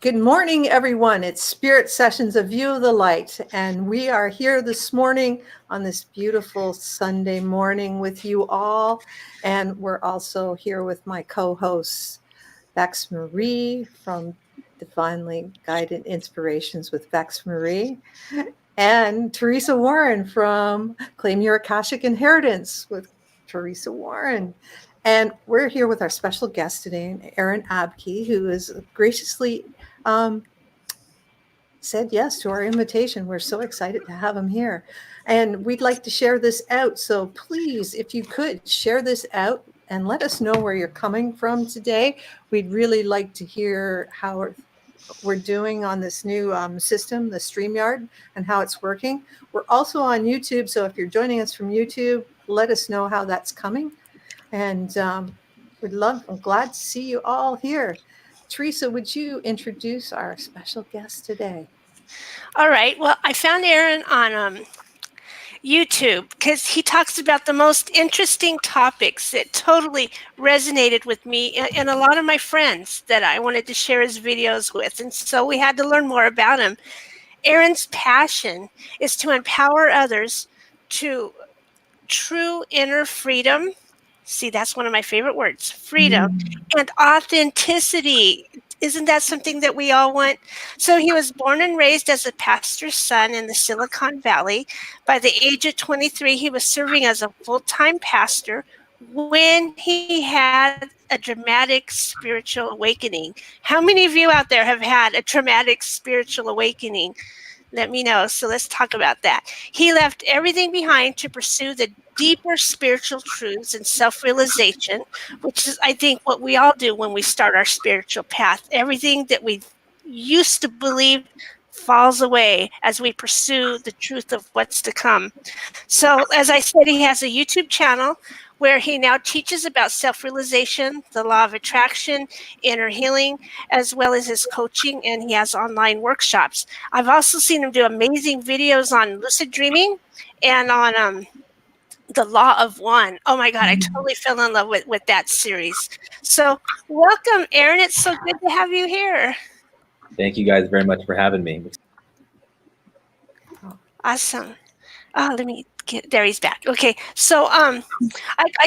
Good morning, everyone. It's Spirit Sessions, A View of the Light, and we are here this morning on this beautiful Sunday morning with you all, and we're also here with my co-hosts, Vex Marie from Divinely Guided Inspirations with Vex Marie, and Teresa Warren from Claim Your Akashic Inheritance with Teresa Warren. And we're here with our special guest today, Aaron Abke, who is graciously said yes to our invitation. We're so excited to have him here. And we'd like to share this out. So please, if you could, share this out and let us know where you're coming from today. We'd really like to hear how we're doing on this new system, the StreamYard, and how it's working. We're also on YouTube. So if you're joining us from YouTube, let us know how that's coming. And I'm glad to see you all here. Teresa, would you introduce our special guest today? All right. Well, I found Aaron on YouTube because he talks about the most interesting topics that totally resonated with me and a lot of my friends that I wanted to share his videos with. And so we had to learn more about him. Aaron's passion is to empower others to true inner freedom. See, that's one of my favorite words, freedom, and authenticity. Isn't that something that we all want? So he was born and raised as a pastor's son in the Silicon Valley. By the age of 23, he was serving as a full-time pastor when he had a dramatic spiritual awakening. How many of you out there have had a traumatic spiritual awakening? Let me know. So let's talk about that. He left everything behind to pursue the deeper spiritual truths and self-realization, which is, I think, what we all do when we start our spiritual path. Everything that we used to believe falls away as we pursue the truth of what's to come. So, as I said, he has a YouTube channel where he now teaches about self-realization, the law of attraction, inner healing, as well as his coaching, and he has online workshops. I've also seen him do amazing videos on lucid dreaming and on the law of one. Oh my God, I totally fell in love with that series. So welcome, Aaron. It's so good to have you here. Thank you guys very much for having me. Awesome. Oh, let me get, there he's back. Okay, so I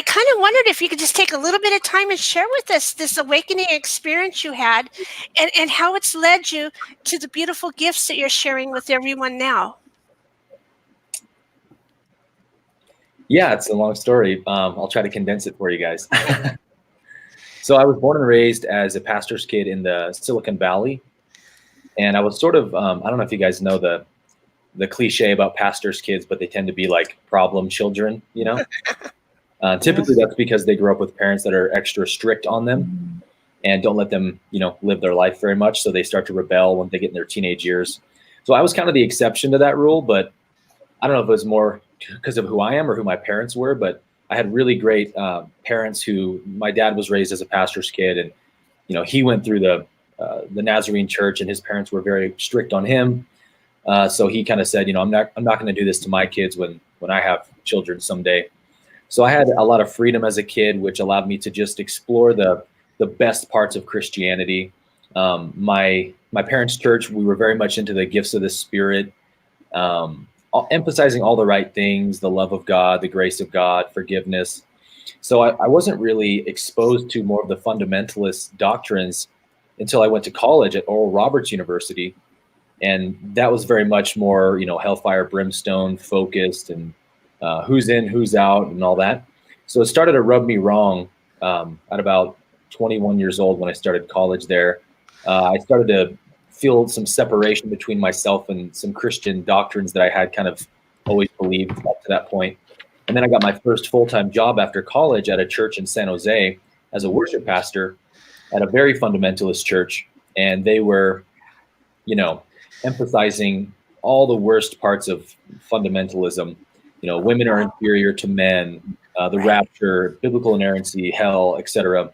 kind of wondered if you could just take a little bit of time and share with us this awakening experience you had and how it's led you to the beautiful gifts that you're sharing with everyone now. Yeah, it's a long story. I'll try to condense it for you guys. So I was born and raised as a pastor's kid in the Silicon Valley. And I was sort of, I don't know if you guys know the cliche about pastors' kids, but they tend to be like problem children, you know? Typically that's because they grew up with parents that are extra strict on them and don't let them, live their life very much. So they start to rebel when they get in their teenage years. So I was kind of the exception to that rule, but I don't know if it was more because of who I am or who my parents were, but I had really great parents who, my dad was raised as a pastor's kid, and he went through the Nazarene church, and his parents were very strict on him. So he kind of said, I'm not going to do this to my kids when I have children someday. So I had a lot of freedom as a kid, which allowed me to just explore the best parts of Christianity. My parents' church, we were very much into the gifts of the Spirit. Emphasizing all the right things, the love of God, the grace of God, forgiveness. So I wasn't really exposed to more of the fundamentalist doctrines until I went to college at Oral Roberts University. And that was very much more, hellfire, brimstone focused, and who's in, who's out, and all that. So it started to rub me wrong at about 21 years old when I started college there. I started to feel some separation between myself and some Christian doctrines that I had kind of always believed up to that point. And then I got my first full-time job after college at a church in San Jose as a worship pastor at a very fundamentalist church. And they were, emphasizing all the worst parts of fundamentalism. Women are inferior to men, the rapture, biblical inerrancy, hell, etc.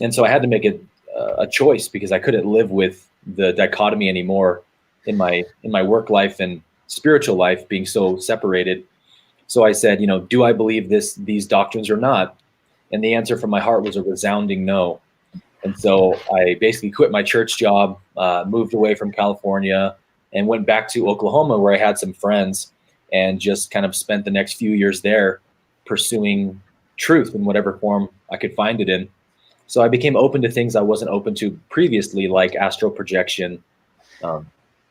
And so I had to make a choice because I couldn't live with the dichotomy anymore in my work life and spiritual life being so separated. So I said, do I believe these doctrines or not? And the answer from my heart was a resounding no. And so I basically quit my church job, moved away from California, and went back to Oklahoma where I had some friends, and just kind of spent the next few years there pursuing truth in whatever form I could find it in. So I became open to things I wasn't open to previously, like astral projection, the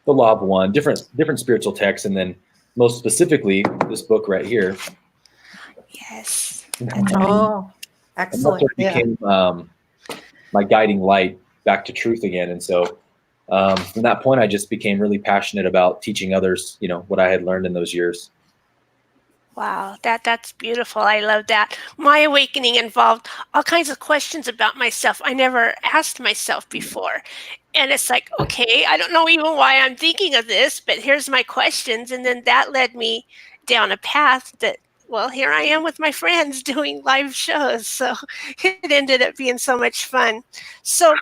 Law of One, different spiritual texts, and then most specifically this book right here. Yes. Oh, And excellent. that sort of became my guiding light back to truth again. And so from that point, I just became really passionate about teaching others, what I had learned in those years. Wow, that's beautiful. I love that. My awakening involved all kinds of questions about myself I never asked myself before. And it's like, okay, I don't know even why I'm thinking of this, but here's my questions. And then that led me down a path that, well, here I am with my friends doing live shows. So it ended up being so much fun. So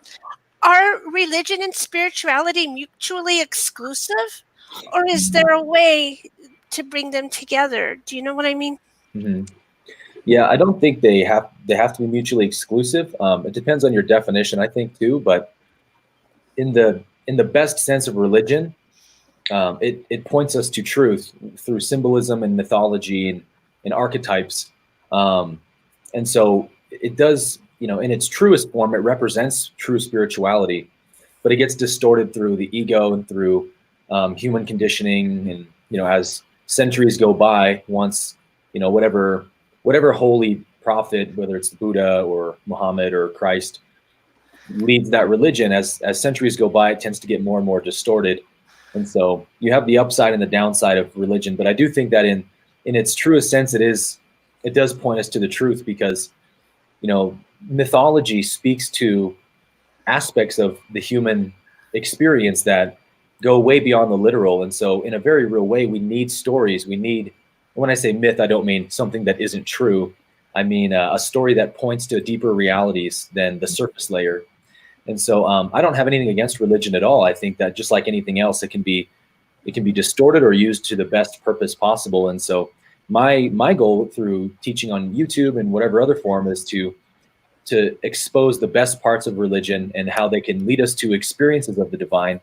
are religion and spirituality mutually exclusive? Or is there a way to bring them together? Do you know what I mean? Mm-hmm. Yeah, I don't think they have to be mutually exclusive. It depends on your definition, I think, too. But in the best sense of religion, it points us to truth through symbolism and mythology and archetypes. And so it does, in its truest form, it represents true spirituality, but it gets distorted through the ego and through human conditioning. And, as centuries go by, once, whatever holy prophet, whether it's Buddha or Muhammad or Christ, leads that religion, as centuries go by, it tends to get more and more distorted. And so you have the upside and the downside of religion. But I do think that in its truest sense, it does point us to the truth, because, mythology speaks to aspects of the human experience that go way beyond the literal. And so in a very real way, we need stories. When I say myth, I don't mean something that isn't true. I mean a story that points to deeper realities than the surface layer. And so I don't have anything against religion at all. I think that just like anything else, it can be distorted or used to the best purpose possible. And so my goal through teaching on YouTube and whatever other form is to expose the best parts of religion and how they can lead us to experiences of the divine,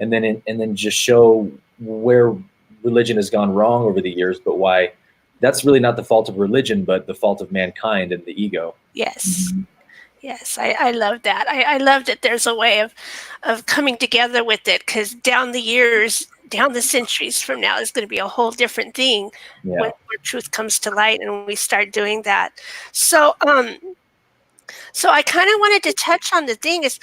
and then just show where religion has gone wrong over the years, but why that's really not the fault of religion, but the fault of mankind and the ego. Yes. Yes, I love that. I love that there's a way of coming together with it, because down the centuries from now is going to be a whole different thing when truth comes to light and we start doing that. So I kind of wanted to touch on the thing is,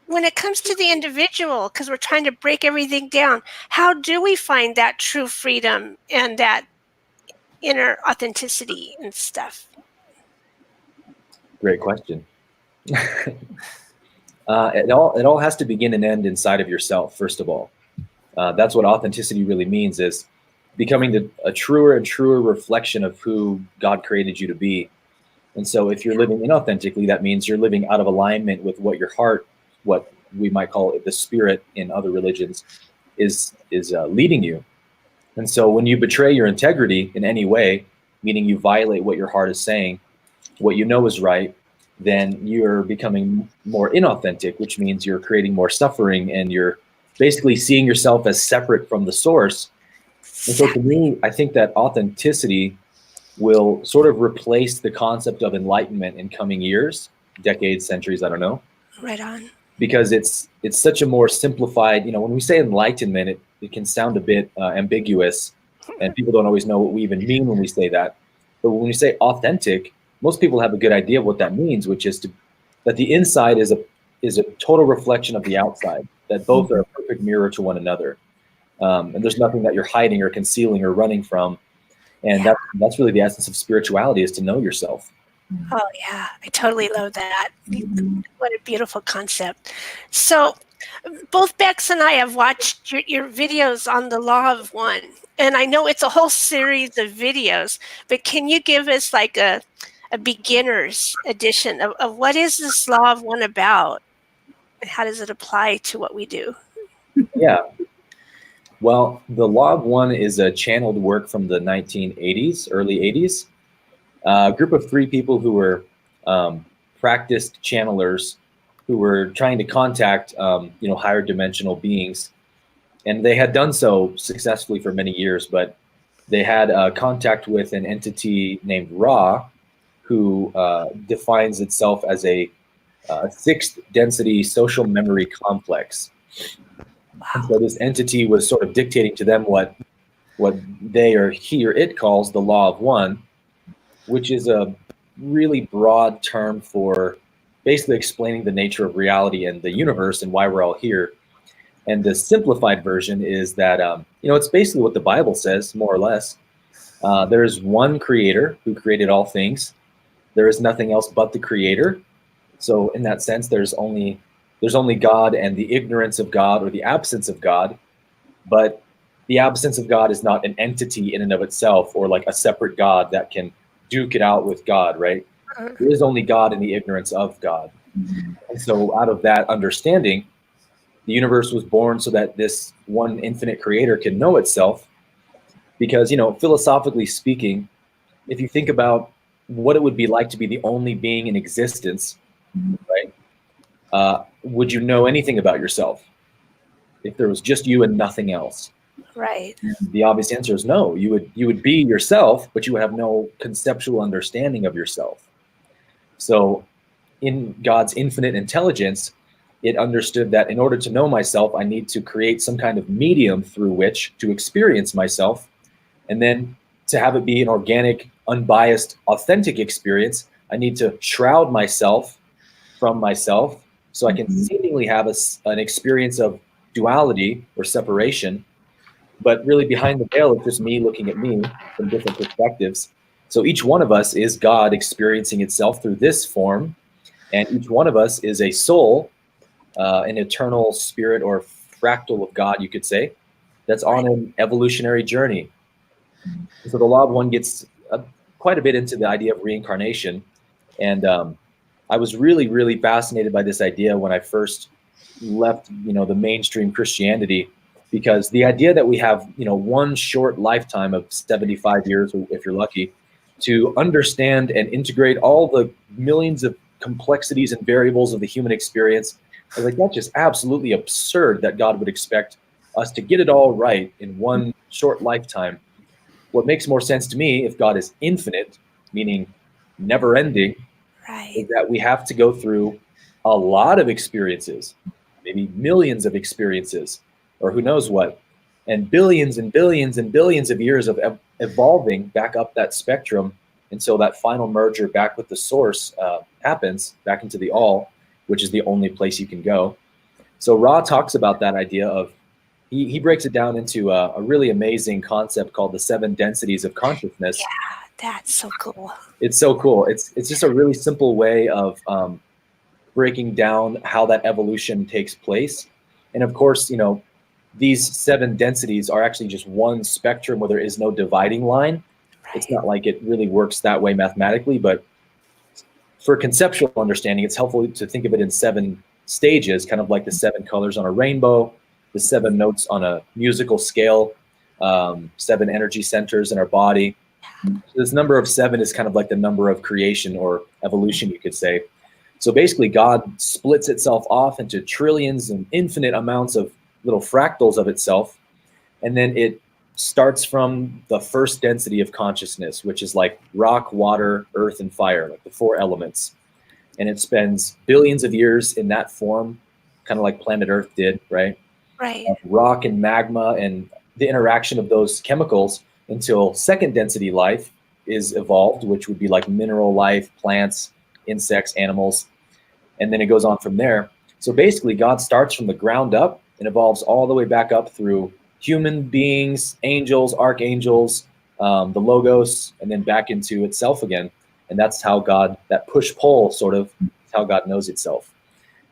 when it comes to the individual, because we're trying to break everything down, how do we find that true freedom and that inner authenticity and stuff? Great question. It all has to begin and end inside of yourself, first of all. That's what authenticity really means, is becoming a truer and truer reflection of who God created you to be. And so if you're living inauthentically, that means you're living out of alignment with what your heart, what we might call the spirit in other religions, is leading you. And so when you betray your integrity in any way, meaning you violate what your heart is saying, what you know is right, then you're becoming more inauthentic, which means you're creating more suffering, and you're basically seeing yourself as separate from the source. And so to me, I think that authenticity will sort of replace the concept of enlightenment in coming years, decades, centuries, I don't know. Right on. Because it's such a more simplified, when we say enlightenment, it can sound a bit ambiguous, and people don't always know what we even mean when we say that. But when we say authentic, most people have a good idea of what that means, which is that the inside is a total reflection of the outside, that both are a perfect mirror to one another. And there's nothing that you're hiding or concealing or running from. And that's really the essence of spirituality, is to know yourself. Oh, yeah. I totally love that. What a beautiful concept. So both Bex and I have watched your videos on the Law of One. And I know it's a whole series of videos, but can you give us like a beginner's edition of what is this Law of One about? And how does it apply to what we do? Yeah. Well, the Law of One is a channeled work from the 1980s, early 80s. A group of 3 people who were practiced channelers who were trying to contact, higher dimensional beings. And they had done so successfully for many years, but they had contact with an entity named Ra, who defines itself as a sixth density social memory complex. And so this entity was sort of dictating to them what they or he or it calls the law of one, which is a really broad term for basically explaining the nature of reality and the universe and why we're all here. And the simplified version is that, it's basically what the Bible says, more or less. There is one creator who created all things. There is nothing else but the creator. So in that sense, there's only God and the ignorance of God or the absence of God. But the absence of God is not an entity in and of itself or like a separate God that can duke it out with God, right? There is only God and the ignorance of God. And so out of that understanding, the universe was born so that this one infinite creator can know itself. Because, philosophically speaking, if you think about what it would be like to be the only being in existence, right? Would you know anything about yourself if there was just you and nothing else? Right. The obvious answer is no. You would be yourself, but you would have no conceptual understanding of yourself. So in God's infinite intelligence, it understood that in order to know myself, I need to create some kind of medium through which to experience myself. And then to have it be an organic, unbiased, authentic experience, I need to shroud myself from myself so I can seemingly have an experience of duality or separation. But really behind the veil, it's just me looking at me from different perspectives. So each one of us is God experiencing itself through this form. And each one of us is a soul, an eternal spirit or fractal of God, you could say, that's on an evolutionary journey. So the law of one gets quite a bit into the idea of reincarnation. And I was really, really fascinated by this idea when I first left, the mainstream Christianity, because the idea that we have, one short lifetime of 75 years, if you're lucky, to understand and integrate all the millions of complexities and variables of the human experience, I was like, that's just absolutely absurd that God would expect us to get it all right in one short lifetime. What makes more sense to me, if God is infinite, meaning never ending, is that we have to go through a lot of experiences, maybe millions of experiences, or who knows what, and billions and billions and billions of years of evolving back up that spectrum until that final merger back with the source happens, back into the all, which is the only place you can go. So Ra talks about that idea of, he breaks it down into a really amazing concept called the 7 densities of consciousness. Yeah, that's so cool. It's so cool. It's just a really simple way of breaking down how that evolution takes place. And of course, these 7 densities are actually just one spectrum where there is no dividing line. It's not like it really works that way mathematically, but for conceptual understanding, it's helpful to think of it in 7 stages, kind of like the 7 colors on a rainbow, the 7 notes on a musical scale, 7 energy centers in our body. So this number of 7 is kind of like the number of creation or evolution, you could say. So basically, God splits itself off into trillions and infinite amounts of little fractals of itself, and then it starts from the first density of consciousness, which is like rock, water, earth, and fire, like the 4 elements. And it spends billions of years in that form, kind of like planet Earth did, right? Right. Rock and magma and the interaction of those chemicals until second density life is evolved, which would be like mineral life, plants, insects, animals, and then it goes on from there. So basically, God starts from the ground up and evolves all the way back up through human beings, angels, archangels, the logos, and then back into itself again. And that's how God, that push-pull sort of, is how God knows itself.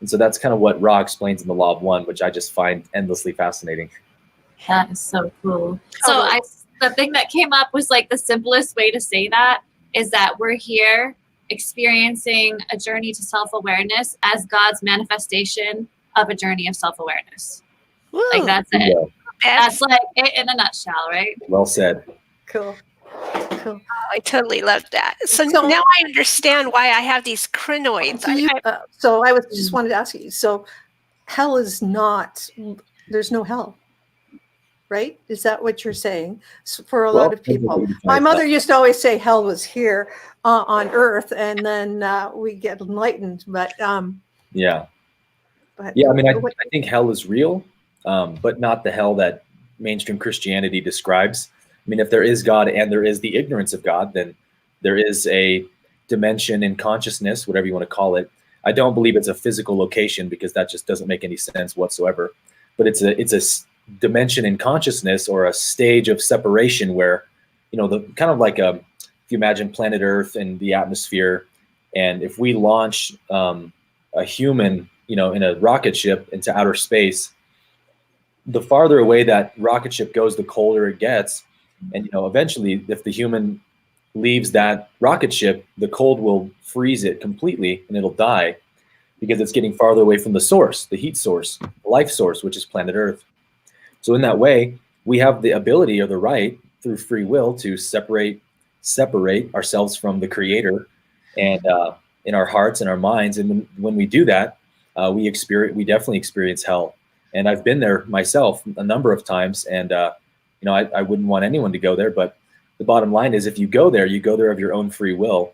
And so that's kind of what Ra explains in the Law of One, which I just find endlessly fascinating. That is so cool. So the thing that came up was like the simplest way to say that is that we're here experiencing a journey to self-awareness as God's manifestation of a journey of self-awareness. Woo. Like that's it. Yeah. That's like it in a nutshell, right? Well said. Cool. Cool. I totally love that. So So- now I understand why I have these crinoids. So I was just wanted to ask you. So hell is not. There's no hell, right? Is that what you're saying? So for a lot of people, my mother used to always say hell was here on earth, and then we get enlightened. But Yeah. But Yeah, I mean, I think hell is real, but not the hell that mainstream Christianity describes. I mean, if there is God and there is the ignorance of God, then there is a dimension in consciousness, whatever you want to call it. I don't believe it's a physical location because that just doesn't make any sense whatsoever. But it's a dimension in consciousness or a stage of separation where, the kind of like if you imagine planet Earth and the atmosphere, and if we launch a human, in a rocket ship into outer space, the farther away that rocket ship goes, the colder it gets. And, eventually, if the human leaves that rocket ship, the cold will freeze it completely and it'll die because it's getting farther away from the source, the heat source, the life source, which is planet Earth. So in that way, we have the ability or the right through free will to separate ourselves from the Creator and in our hearts and our minds. And when we do that, we definitely experience hell. And I've been there myself a number of times. And, I wouldn't want anyone to go there. But the bottom line is if you go there of your own free will.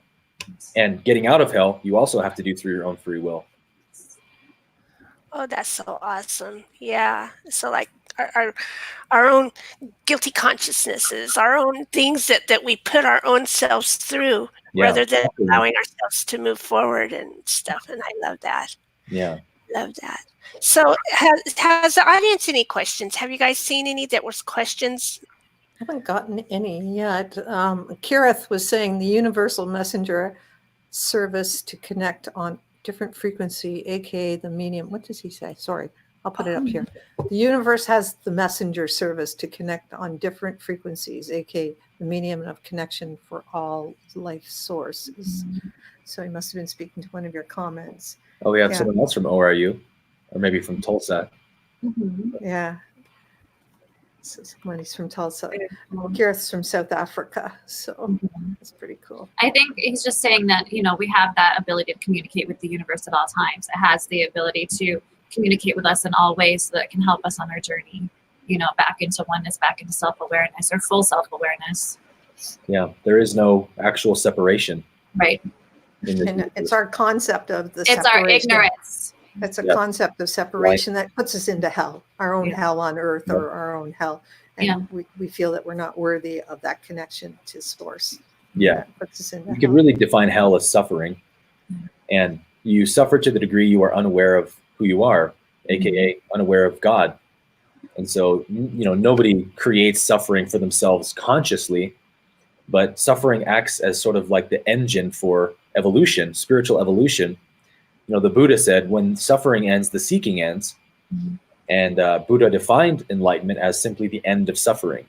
And getting out of hell, you also have to do through your own free will. Oh, that's so awesome. Yeah. So like our own guilty consciousnesses, our own things that we put our own selves through rather than allowing ourselves to move forward and stuff. And I love that. Yeah. Love that. So has the audience any questions? Have you guys seen any that was questions? I haven't gotten any yet. Kirith was saying the universal messenger service to connect on different frequency, aka the medium. What does he say? Sorry, I'll put it up here. The universe has the messenger service to connect on different frequencies, aka the medium of connection for all life sources. So he must have been speaking to one of your comments. Oh, we have someone else from ORU, or maybe from Tulsa. Yeah. Somebody's from Tulsa. Gareth's from South Africa. So it's pretty cool. I think he's just saying that, we have that ability to communicate with the universe at all times. It has the ability to communicate with us in all ways so that it can help us on our journey, back into oneness, back into self-awareness or full self-awareness. Yeah, there is no actual separation. Right. And it's our concept of the separation. It's our ignorance. It's a concept of separation that puts us into hell, our own hell on earth or our own hell. And we feel that we're not worthy of that connection to source. Yeah. That puts us into you could really define hell as suffering. And you suffer to the degree you are unaware of who you are, aka unaware of God. And so, nobody creates suffering for themselves consciously, but suffering acts as sort of like the engine for evolution, spiritual evolution. The Buddha said, when suffering ends, the seeking ends. And Buddha defined enlightenment as simply the end of suffering.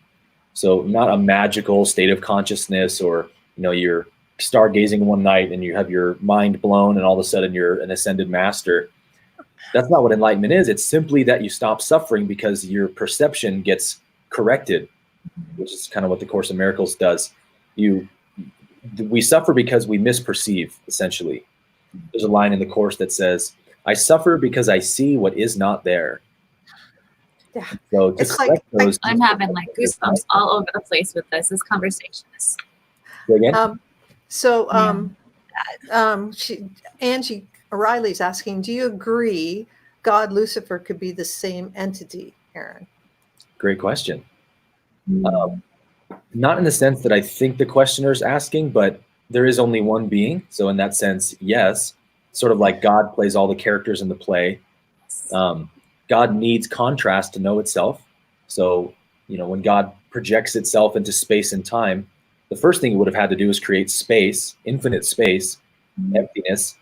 So not a magical state of consciousness or, you're stargazing one night and you have your mind blown and all of a sudden you're an ascended master. That's not what enlightenment is. It's simply that you stop suffering because your perception gets corrected, which is kind of what the Course in Miracles does. We suffer because we misperceive, essentially. There's a line in the Course that says, I suffer because I see what is not there. Yeah. So to it's like those, I'm having goosebumps all over the place with this conversation. Again? Angie O'Reilly's asking, do you agree God, Lucifer could be the same entity, Aaron? Great question. Not in the sense that I think the questioner is asking, but there is only one being. So in that sense, yes, sort of like God plays all the characters in the play. God needs contrast to know itself. So, when God projects itself into space and time, the first thing it would have had to do is create space, infinite space, emptiness,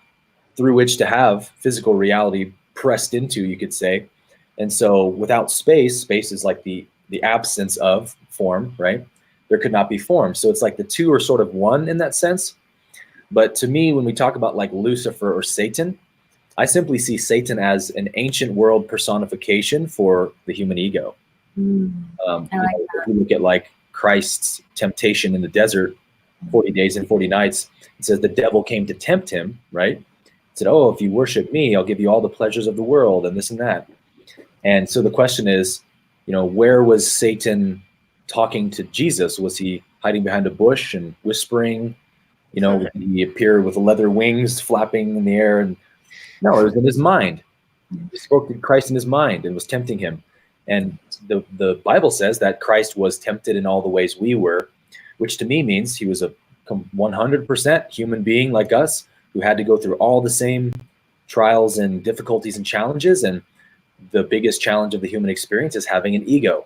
through which to have physical reality pressed into, you could say. And so without space is like the absence of form, right? There could not be form. So it's like the two are sort of one in that sense. But to me, when we talk about like Lucifer or Satan, I simply see Satan as an ancient world personification for the human ego. I like that. If you look at like Christ's temptation in the desert, 40 days and 40 nights, it says the devil came to tempt him, right? It said, oh, if you worship me, I'll give you all the pleasures of the world and this and that. And so the question is, where was Satan talking to Jesus? Was he hiding behind a bush and whispering? Did he appear with leather wings flapping in the air? And no, it was in his mind. He spoke to Christ in his mind and was tempting him. And the Bible says that Christ was tempted in all the ways we were, which to me means he was a 100% human being like us who had to go through all the same trials and difficulties and challenges. And the biggest challenge of the human experience is having an ego,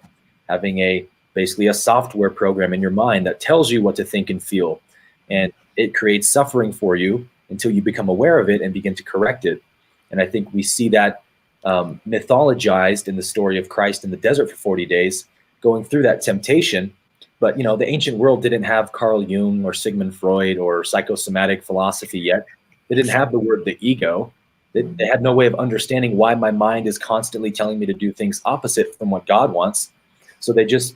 having basically a software program in your mind that tells you what to think and feel. And it creates suffering for you until you become aware of it and begin to correct it. And I think we see that mythologized in the story of Christ in the desert for 40 days, going through that temptation. But, the ancient world didn't have Carl Jung or Sigmund Freud or psychosomatic philosophy yet. They didn't have the word the ego. They had no way of understanding why my mind is constantly telling me to do things opposite from what God wants. So they just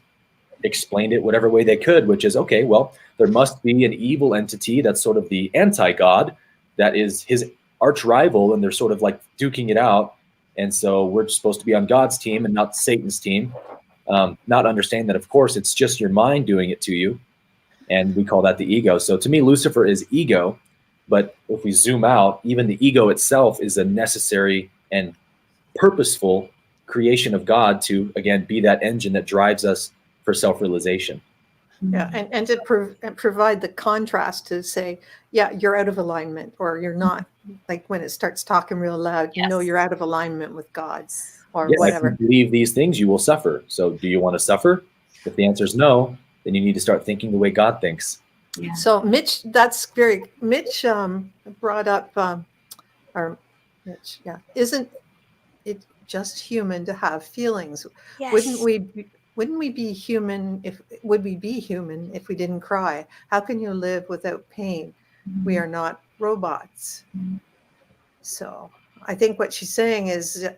explained it whatever way they could, which is, okay, well, there must be an evil entity that's sort of the anti-God, that is his arch rival, and they're sort of like duking it out. And so we're supposed to be on God's team and not Satan's team, not understanding that, of course, it's just your mind doing it to you. And we call that the ego. So to me, Lucifer is ego. But if we zoom out, even the ego itself is a necessary and purposeful creation of God to, again, be that engine that drives us for self-realization. Yeah, and to provide the contrast to say, yeah, you're out of alignment or you're not. Like when it starts talking real loud, you're out of alignment with God or whatever. If you believe these things, you will suffer. So do you want to suffer? If the answer is no, then you need to start thinking the way God thinks. Yeah. So Mitch, Mitch brought up, isn't it just human to have feelings? Yes. Wouldn't we be human if we didn't cry? How can you live without pain? We are not robots. So I think what she's saying is,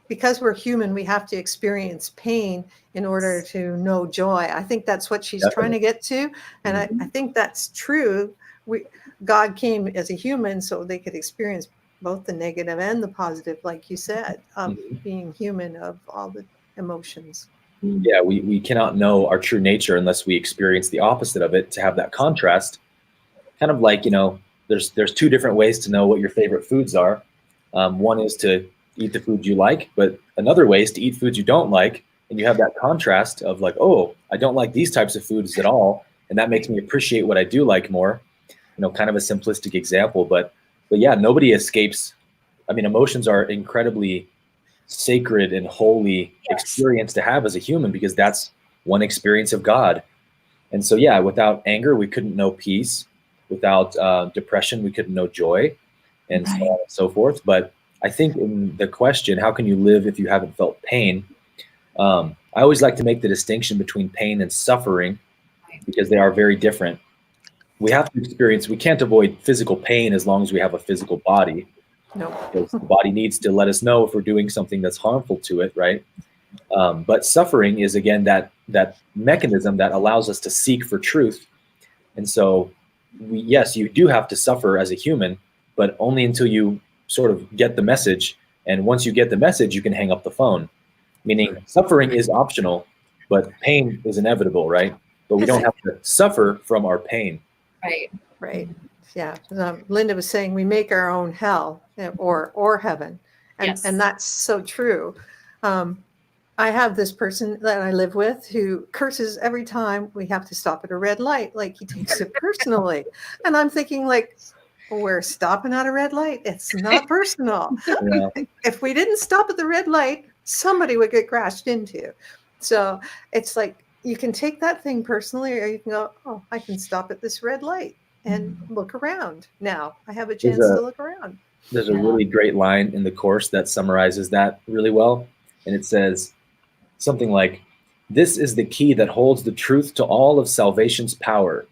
because we're human, we have to experience pain in order to know joy. I think that's what she's trying to get to. And I think that's true. God came as a human so they could experience both the negative and the positive, like you said, being human, of all the emotions. Yeah, we cannot know our true nature unless we experience the opposite of it, to have that contrast. Kind of like, there's two different ways to know what your favorite foods are. One is to eat the food you like, but another way is to eat foods you don't like. And you have that contrast of like, oh, I don't like these types of foods at all. And that makes me appreciate what I do like more. Kind of a simplistic example, but yeah, nobody escapes. I mean, emotions are incredibly sacred and holy experience to have as a human, because that's one experience of God. And so, yeah, without anger, we couldn't know peace. Without depression, we couldn't know joy, and so on and so forth. But I think in the question, how can you live if you haven't felt pain? I always like to make the distinction between pain and suffering, because they are very different. We have to experience, we can't avoid physical pain as long as we have a physical body. No. Because the body needs to let us know if we're doing something that's harmful to it, right? But suffering is, again, that mechanism that allows us to seek for truth. And so, yes, you do have to suffer as a human, but only until you sort of get the message. And once you get the message, you can hang up the phone. Meaning suffering is optional, but pain is inevitable, right? But we don't have to suffer from our pain. Right. Yeah. Linda was saying we make our own hell or heaven. And that's so true. I have this person that I live with who curses every time we have to stop at a red light. Like, he takes it personally. And I'm thinking, like, we're stopping at a red light. It's not personal. Yeah. If we didn't stop at the red light, somebody would get crashed into. So it's like, you can take that thing personally, or you can go, oh, I can stop at this red light and look around. Now I have a chance to look around. There's a really great line in the course that summarizes that really well. And it says something like, "This is the key that holds the truth to all of salvation's power,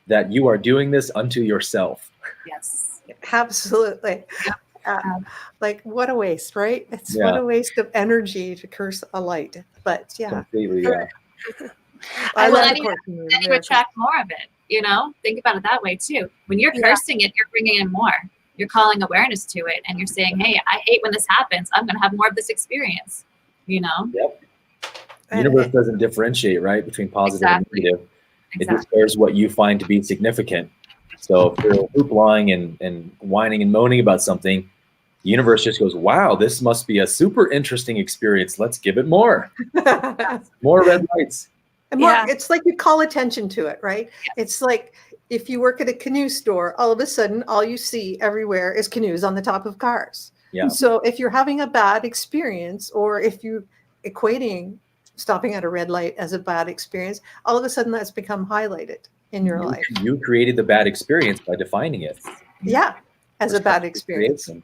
that you are doing this unto yourself." Yes. Absolutely. Like, what a waste, right? It's what a waste of energy to curse a light. But yeah. Completely, yeah. I Well, love then the you, Course in then you Miracles. attract more of it. You know, think about it that way too. When you're Yeah. cursing it, you're bringing in more. You're calling awareness to it, and you're saying, "Hey, I hate when this happens. I'm going to have more of this experience." You know. Yep. The And- universe doesn't differentiate, right, between positive Exactly. and negative. It Exactly. declares what you find to be significant. So if you're hooplying and whining and moaning about something, the universe just goes, wow, this must be a super interesting experience. Let's give it more. More red lights. And more, Yeah. it's like you call attention to it, right? It's like if you work at a canoe store, all of a sudden, all you see everywhere is canoes on the top of cars. Yeah. So if you're having a bad experience, or if you equating stopping at a red light as a bad experience, all of a sudden that's become highlighted in your life. You created the bad experience by defining it. Yeah, as a bad experience. Creation.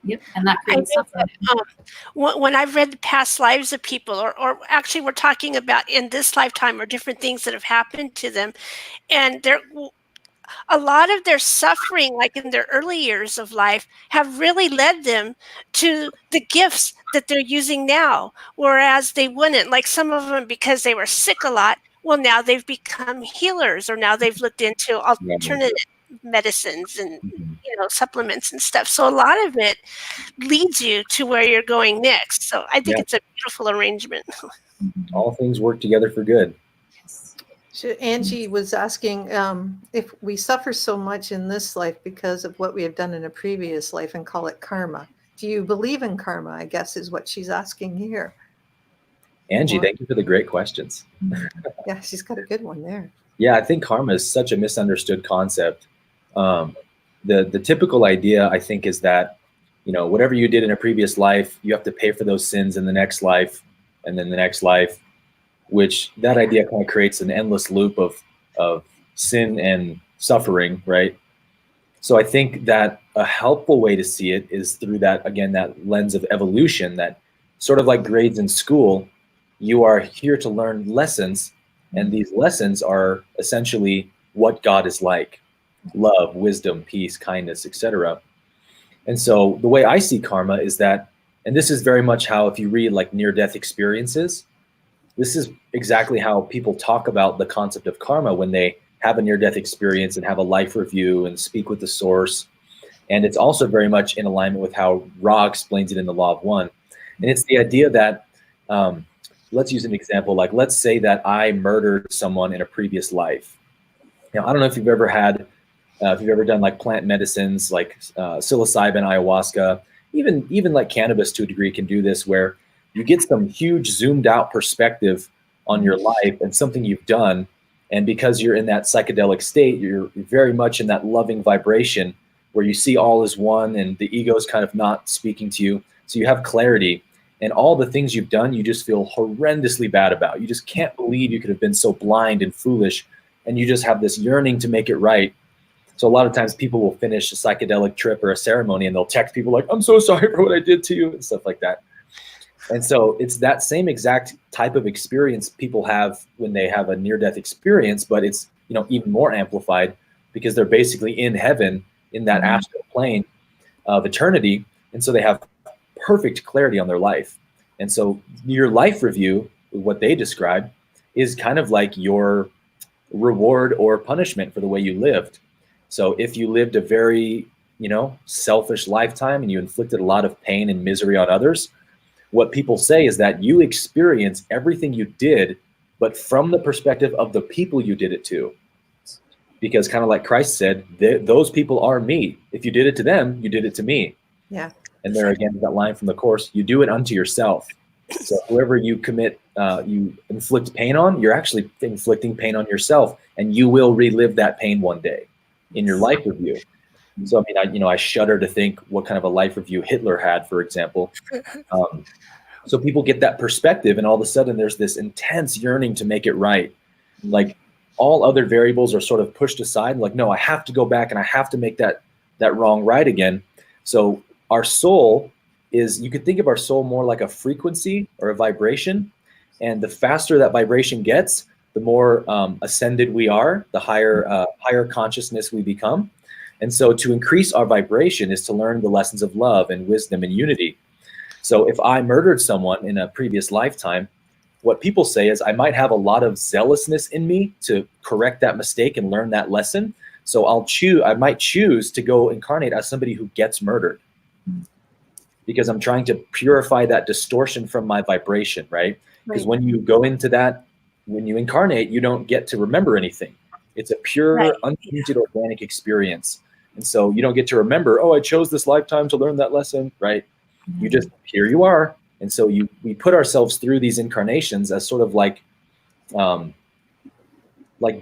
Yep. And that I creates know suffering. when I've read the past lives of people, or actually we're talking about in this lifetime or different things that have happened to them, and a lot of their suffering, like in their early years of life, have really led them to the gifts that they're using now, whereas they wouldn't. Like some of them, because they were sick a lot, well, now they've become healers, or now they've looked into alternative medicines and supplements and stuff. So a lot of it leads you to where you're going next. So I think it's a beautiful arrangement. All things work together for good. So Angie was asking if we suffer so much in this life because of what we have done in a previous life and call it karma. Do you believe in karma, I guess, is what she's asking here. Angie, thank you for the great questions. Yeah, she's got a good one there. Yeah, I think karma is such a misunderstood concept. The typical idea, I think, is that, whatever you did in a previous life, you have to pay for those sins in the next life and then the next life, which that idea kind of creates an endless loop of sin and suffering, right? So I think that a helpful way to see it is through that, again, that lens of evolution, that sort of like grades in school, you are here to learn lessons, and these lessons are essentially what God is like: love, wisdom, peace, kindness, etc. And so the way I see karma is that, and this is very much how, if you read like near-death experiences, this is exactly how people talk about the concept of karma when they have a near-death experience and have a life review and speak with the source. And it's also very much in alignment with how Ra explains it in the Law of One. And it's the idea that, let's use an example, like let's say that I murdered someone in a previous life. I don't know if you've ever had, if you've ever done like plant medicines, like psilocybin, ayahuasca, even like cannabis to a degree can do this, where you get some huge zoomed out perspective on your life and something you've done. And because you're in that psychedelic state, you're very much in that loving vibration where you see all as one and the ego is kind of not speaking to you. So you have clarity, and all the things you've done, you just feel horrendously bad about. You just can't believe you could have been so blind and foolish, and you just have this yearning to make it right. So a lot of times people will finish a psychedelic trip or a ceremony and they'll text people like, I'm so sorry for what I did to you, and stuff like that. And so it's that same exact type of experience people have when they have a near-death experience, but it's even more amplified because they're basically in heaven, in that astral plane of eternity. And so they have perfect clarity on their life. And so your life review, what they describe, is kind of like your reward or punishment for the way you lived. So if you lived a very, selfish lifetime and you inflicted a lot of pain and misery on others, what people say is that you experience everything you did, but from the perspective of the people you did it to. Because kind of like Christ said, those people are me. If you did it to them, you did it to me. Yeah. And there again, that line from the Course, you do it unto yourself. So whoever you commit, you inflict pain on, you're actually inflicting pain on yourself, and you will relive that pain one day in your life review. So I mean, I shudder to think what kind of a life review Hitler had, for example. So people get that perspective, and all of a sudden there's this intense yearning to make it right. Like all other variables are sort of pushed aside. Like, no, I have to go back and I have to make that wrong right again. So our soul is, you could think of our soul more like a frequency or a vibration. And the faster that vibration gets, the more ascended we are, the higher consciousness we become. And so to increase our vibration is to learn the lessons of love and wisdom and unity. So if I murdered someone in a previous lifetime, what people say is I might have a lot of zealousness in me to correct that mistake and learn that lesson. So I might choose to go incarnate as somebody who gets murdered because I'm trying to purify that distortion from my vibration, right? Because when you go into that, when you incarnate, you don't get to remember anything. It's a pure, untainted, organic experience. And so you don't get to remember, oh, I chose this lifetime to learn that lesson, right? You just, here you are. And so we put ourselves through these incarnations as sort of like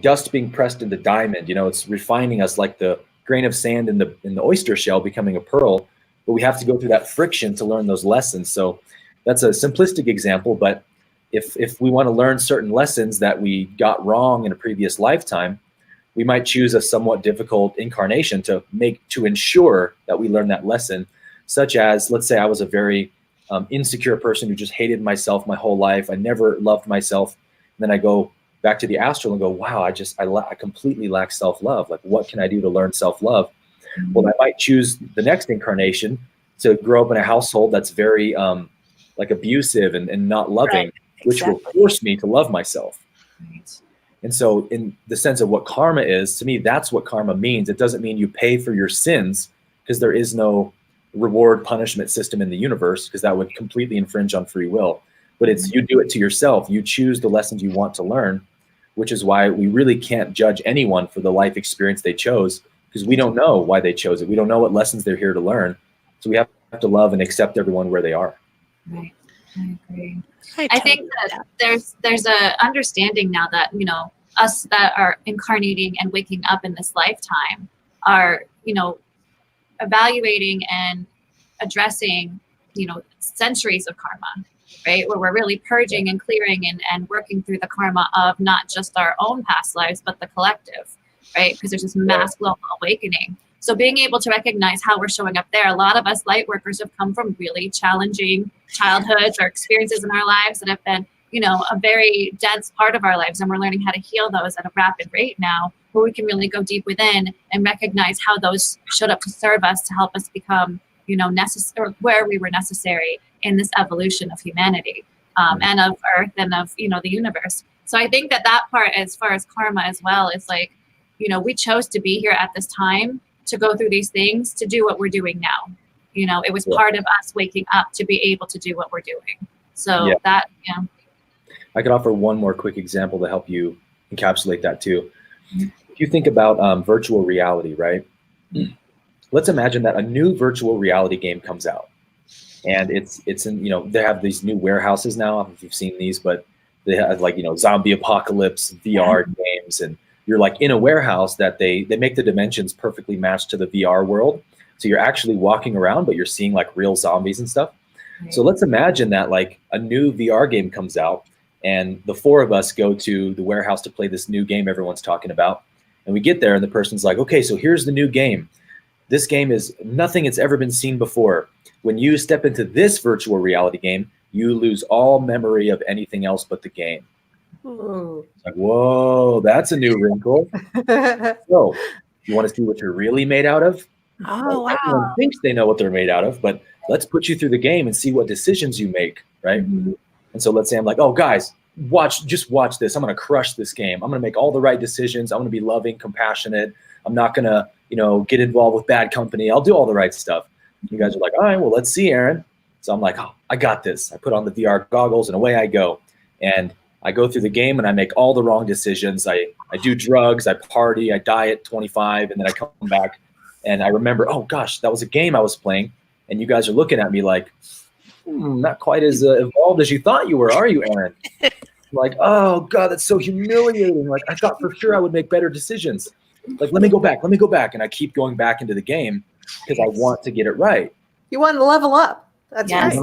dust being pressed into diamond. You know, it's refining us like the grain of sand in the oyster shell becoming a pearl. But we have to go through that friction to learn those lessons. So that's a simplistic example. But if we want to learn certain lessons that we got wrong in a previous lifetime, we might choose a somewhat difficult incarnation to ensure that we learn that lesson. Such as, let's say I was a very insecure person who just hated myself my whole life. I never loved myself. And then I go back to the astral and go, wow, I completely lack self-love. Like, what can I do to learn self-love? Well, I might choose the next incarnation to grow up in a household that's very like abusive and not loving, which will force me to love myself. And so in the sense of what karma is, to me, that's what karma means. It doesn't mean you pay for your sins, because there is no reward punishment system in the universe, because that would completely infringe on free will. But it's you do it to yourself. You choose the lessons you want to learn, which is why we really can't judge anyone for the life experience they chose, because we don't know why they chose it. We don't know what lessons they're here to learn. So we have to love and accept everyone where they are. Right. I agree. I think that there's a understanding now that, you know, us that are incarnating and waking up in this lifetime are, you know, evaluating and addressing, you know, centuries of karma, right? Where we're really purging and clearing and working through the karma of not just our own past lives, but the collective, right? Because there's this mass global awakening. So being able to recognize how we're showing up there, a lot of us light workers have come from really challenging childhoods or experiences in our lives that have been, you know, a very dense part of our lives. And we're learning how to heal those at a rapid rate now, where we can really go deep within and recognize how those showed up to serve us, to help us become, you know, necessary, where we were necessary in this evolution of humanity and of Earth and of, you know, the universe. So I think that part, as far as karma as well, is like, you know, we chose to be here at this time to go through these things, to do what we're doing now. You know, it was part of us waking up to be able to do what we're doing. So that, I could offer one more quick example to help you encapsulate that too. If you think about virtual reality, right? Let's imagine that a new virtual reality game comes out, and it's in, you know, they have these new warehouses now. I don't know if you've seen these, but they have, like, you know, zombie apocalypse VR games, and you're like in a warehouse that they make the dimensions perfectly matched to the VR world. So you're actually walking around, but you're seeing like real zombies and stuff. So let's imagine that like a new VR game comes out, and the four of us go to the warehouse to play this new game everyone's talking about. And we get there and the person's like, okay, so here's the new game. This game is nothing it's ever been seen before. When you step into this virtual reality game, you lose all memory of anything else but the game. Ooh. It's like, whoa, that's a new wrinkle. So you want to see what you're really made out of? Oh, wow. Everyone thinks they know what they're made out of, but let's put you through the game and see what decisions you make, right? And so let's say I'm like, oh, guys, just watch this. I'm going to crush this game. I'm going to make all the right decisions. I'm going to be loving, compassionate. I'm not going to, you know, get involved with bad company. I'll do all the right stuff. You guys are like, all right, well, let's see, Aaron. So I'm like, oh, I got this. I put on the VR goggles and away I go. And I go through the game and I make all the wrong decisions. I do drugs, I party, I die at 25, and then I come back and I remember, oh gosh, that was a game I was playing. And you guys are looking at me like, not quite as evolved as you thought you were, are you, Aaron? Like, oh God, that's so humiliating. Like, I thought for sure I would make better decisions. Like, let me go back. And I keep going back into the game because I want to get it right. You want to level up. That's right.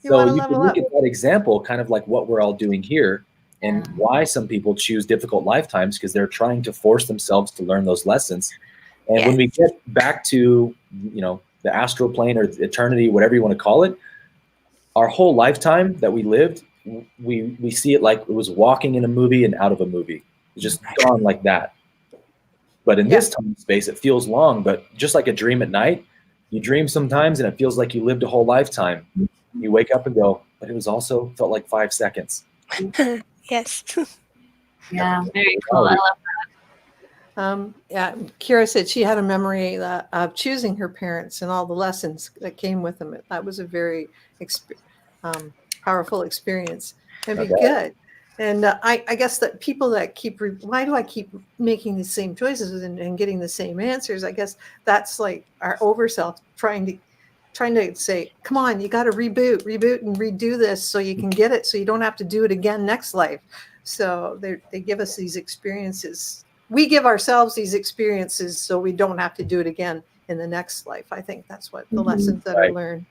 You So you can look at that example, kind of like what we're all doing here, and why some people choose difficult lifetimes, because they're trying to force themselves to learn those lessons. And when we get back to, you know, the astral plane or eternity, whatever you want to call it, our whole lifetime that we lived, we see it like it was walking in a movie and out of a movie. It's just gone like that. But in this time and space, it feels long. But just like a dream at night, you dream sometimes and it feels like you lived a whole lifetime. You wake up and go, but it was also felt like 5 seconds. Yes. Yeah, very cool. I love Yeah, Kira said she had a memory of choosing her parents and all the lessons that came with them. That was a very powerful experience. It'd be good. And I guess that people that why do I keep making the same choices and getting the same answers? I guess that's like our overself trying to say, come on, you got to reboot and redo this so you can get it, so you don't have to do it again next life. So they give us these experiences. We give ourselves these experiences so we don't have to do it again in the next life. I think that's what the lessons that are learned.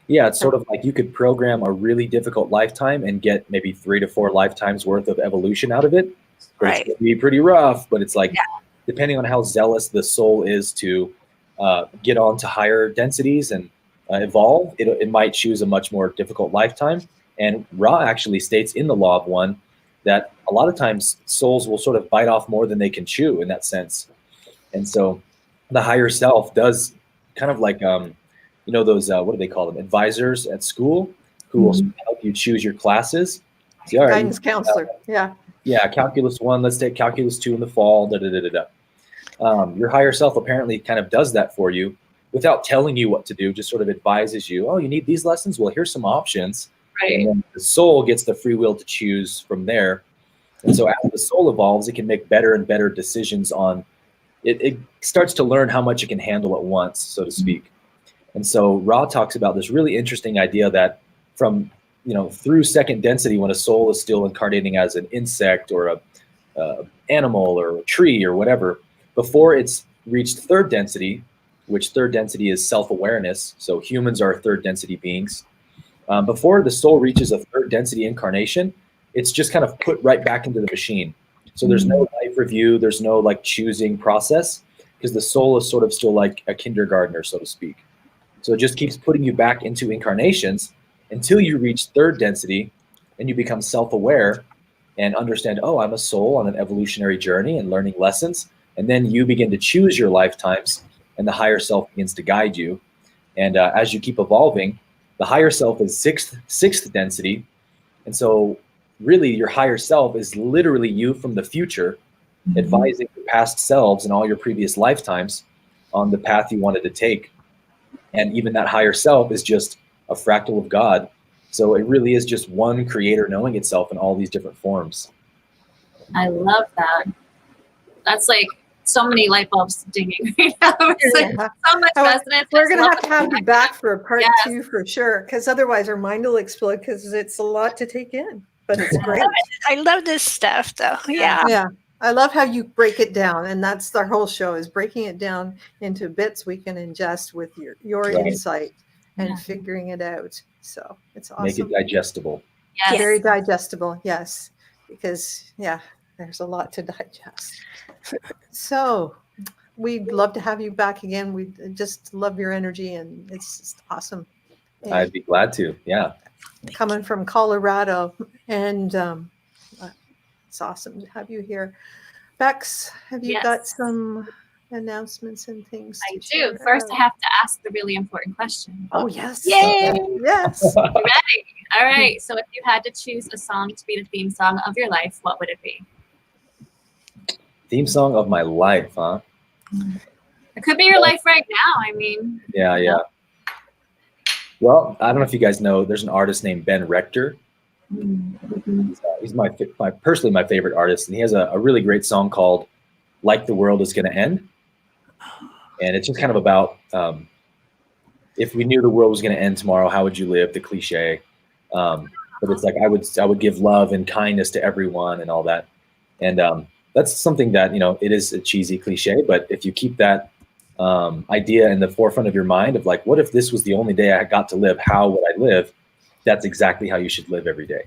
Yeah, it's sort of like you could program a really difficult lifetime and get maybe 3 to 4 lifetimes worth of evolution out of it. But Right. It's going to be pretty rough, but it's like, depending on how zealous the soul is to get on to higher densities and evolve, it might choose a much more difficult lifetime. And Ra actually states in the Law of One that a lot of times souls will sort of bite off more than they can chew in that sense. And so the higher self does kind of like, those, what do they call them? Advisors at school who will help you choose your classes. See, all right, Guidance counselor. Yeah. Yeah. Calculus 1, let's take Calculus 2 in the fall. Your higher self apparently kind of does that for you without telling you what to do, just sort of advises you. Oh, you need these lessons? Well, here's some options. Right. And then the soul gets the free will to choose from there. And so as the soul evolves, it can make better and better decisions on it starts to learn how much it can handle at once, so to speak. And so Ra talks about this really interesting idea that from, through second density, when a soul is still incarnating as an insect or a animal or a tree or whatever, before it's reached third density, which third density is self-awareness. So humans are third density beings. Before the soul reaches a third density incarnation, it's just kind of put right back into the machine. So there's no life review. There's no like choosing process because the soul is sort of still like a kindergartner, so to speak. So it just keeps putting you back into incarnations until you reach third density and you become self-aware and understand, oh, I'm a soul on an evolutionary journey and learning lessons. And then you begin to choose your lifetimes and the higher self begins to guide you. And as you keep evolving, the higher self is sixth density. And so really your higher self is literally you from the future advising your past selves and all your previous lifetimes on the path you wanted to take. And even that higher self is just a fractal of God. So it really is just one creator knowing itself in all these different forms. I love that. That's like so many light bulbs dinging right now. It's like so much resonance. We're going to have you back for a part Yes. 2 for sure, because otherwise our mind will explode because it's a lot to take in. But it's great. I love this stuff, though. Yeah. Yeah. I love how you break it down, and that's our whole show, is breaking it down into bits we can ingest with your Right. insight and figuring it out. So it's awesome. Make it digestible. Yes. Very digestible, yes, because there's a lot to digest. So we'd love to have you back again. We just love your energy, and it's just awesome. And I'd be glad to. Yeah. coming from Colorado, and it's awesome to have you here. Bex, have you got some announcements and things? I do. First, I have to ask the really important question. Oh, yes. Yay! Yes. You ready? All right. So if you had to choose a song to be the theme song of your life, what would it be? Theme song of my life, huh? It could be your life right now. I mean. Yeah. Well, I don't know if you guys know, there's an artist named Ben Rector. He's personally my favorite artist, and he has a really great song called "Like the World Is Gonna End," and it's just kind of about if we knew the world was gonna end tomorrow, how would you live? The cliche, but it's like I would give love and kindness to everyone and all that, and that's something that it is a cheesy cliche, but if you keep that idea in the forefront of your mind of like, what if this was the only day I got to live? How would I live? That's exactly how you should live every day.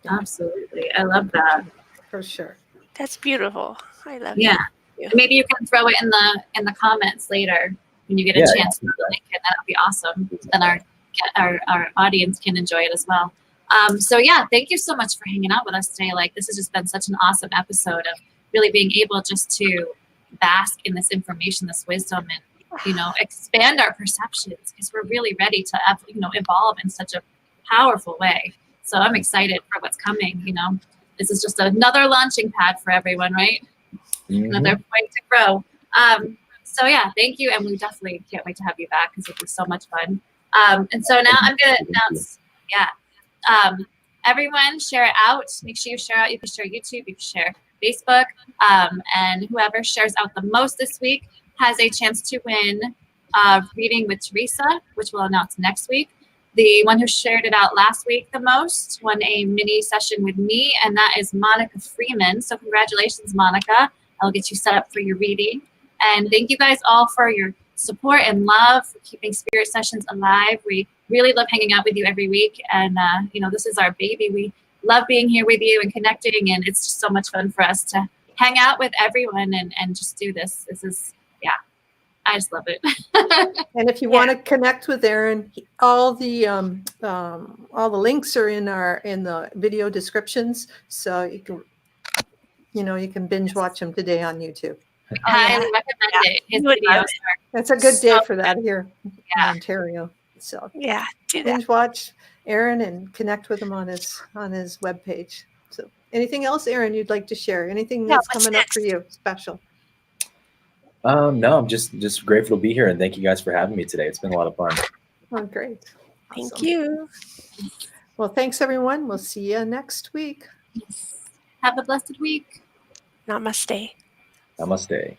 Absolutely. I love that. For sure. That's beautiful. I love Yeah. it. Maybe you can throw it in the comments later when you get a chance to link it. That would be awesome. Then our audience can enjoy it as well. So yeah, thank you so much for hanging out with us today. Like, this has just been such an awesome episode of really being able just to bask in this information, this wisdom, and expand our perceptions, because we're really ready to evolve in such a powerful way. So I'm excited for what's coming. You know, this is just another launching pad for everyone, right? Another point to grow. So yeah, thank you, and we definitely can't wait to have you back because it was so much fun. And so now I'm gonna announce, everyone share it out. Make sure you share out. You can share YouTube, you can share Facebook, and whoever shares out the most this week has a chance to win a reading with Teresa, which we'll announce next week. The one who shared it out last week the most won a mini session with me, and that is Monica Freeman. So congratulations, Monica. I'll get you set up for your reading. And thank you guys all for your support and love, for keeping Spirit Sessions alive. We really love hanging out with you every week. And, you know, this is our baby. We love being here with you and connecting. And it's just so much fun for us to hang out with everyone and just do this. This is, I just love it. And if you want to connect with Aaron, all the links are in the video descriptions, so you can binge watch them today on YouTube. Highly recommend it. His videos It's a good day for that here in Ontario. So do that. binge watch Aaron and connect with him on his webpage. So anything else, Aaron, you'd like to share? Anything that's coming up for you special? No, I'm just grateful to be here, and thank you guys for having me today. It's been a lot of fun. Oh, great. Awesome. Thank you. Well, thanks, everyone. We'll see you next week. Have a blessed week. Namaste. Namaste.